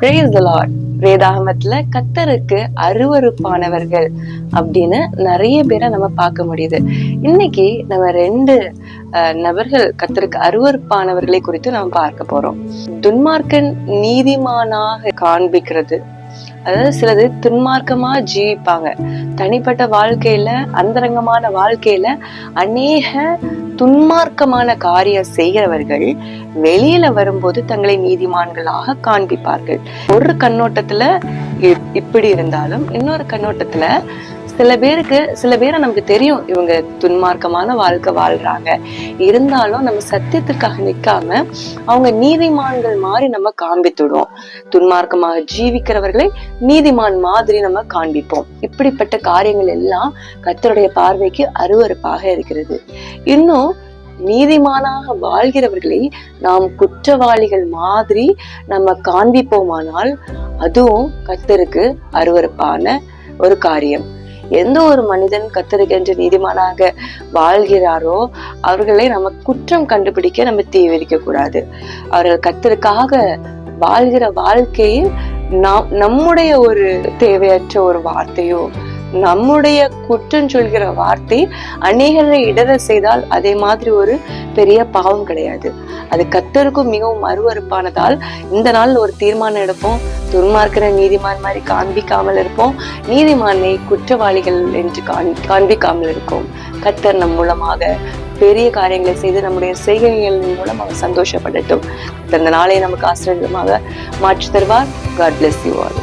Praise the Lord. வேதாகமத்துல கர்த்தருக்கு அருவருப்பானவர்கள் அப்படின்னு நிறைய பேரை நம்ம பார்க்க முடியுது. இன்னைக்கு நம்ம ரெண்டு நபர்கள் கர்த்தருக்கு அருவருப்பானவர்களை குறித்து நாம் பார்க்க போறோம். துன்மார்க்கன் நீதிமானாக காண்பிக்கிறது, அதாவது சிலது துன்மார்க்கமா ஜீவிப்பாங்க. தனிப்பட்ட வாழ்க்கையில, அந்தரங்கமான வாழ்க்கையில அநேக துன்மார்க்கமான காரியம் செய்கிறவர்கள் வெளியில வரும்போது தங்களை நீதிமான்களாக காண்பிப்பார்கள். ஒரு கண்ணோட்டத்துல இப்படி இருந்தாலும் இன்னொரு கண்ணோட்டத்துல சில பேரை நமக்கு தெரியும், இவங்க துன்மார்க்கமான வாழ்க்கை வாழ்றாங்க, இருந்தாலும் நம்ம சத்தியத்துக்காக நிக்காம அவங்க நீதிமான்கள் மாதிரி நம்ம காண்பித்துடுவோம். துன்மார்க்கமாக ஜீவிக்கிறவர்களை நீதிமான் மாதிரி நம்ம காண்பிப்போம். இப்படிப்பட்ட காரியங்கள் எல்லாம் கர்த்தருடைய பார்வைக்கு அருவருப்பாக இருக்கிறது. இன்னும் நீதிமானாக வாழ்கிறவர்களை நாம் குற்றவாளிகள் மாதிரி நம்ம காண்பிப்போமானால் அதுவும் கர்த்தருக்கு அருவருப்பான ஒரு காரியம். எந்த ஒரு மனிதன் கர்த்தருக்கு என்று நீதிமானாக வாழ்கிறாரோ அவர்களை நம்ம குற்றம் கண்டுபிடிக்க நம்ம தீவிரிக்க கூடாது. அவர்கள் கர்த்தருக்காக வாழ்கிற வாழ்க்கையில் நம்முடைய ஒரு தேவையற்ற ஒரு வார்த்தையோ, நம்முடைய குற்றம் சொல்கிற வார்த்தை அநேகரை இடர செய்தால் அதே மாதிரி ஒரு பெரிய பாவம் கிடையாது. அது கர்த்தருக்கும் மிகவும் அருவருப்பானதால் இந்த நாள் ஒரு தீர்மானம் எடுப்போம். துன்மார்க்கிற நீதிமான் மாதிரி காண்பிக்காமல் இருப்போம், நீதிமானை குற்றவாளிகள் என்று காண்பிக்காமல் இருக்கும். கர்த்தர் நம் மூலமாக பெரிய காரியங்களை செய்து நம்முடைய செய்கைகளின் மூலம் அவர் சந்தோஷப்படட்டும். இந்த நாளை நமக்கு ஆசீர்வாதமாக மாற்றி தருவார். God bless you all.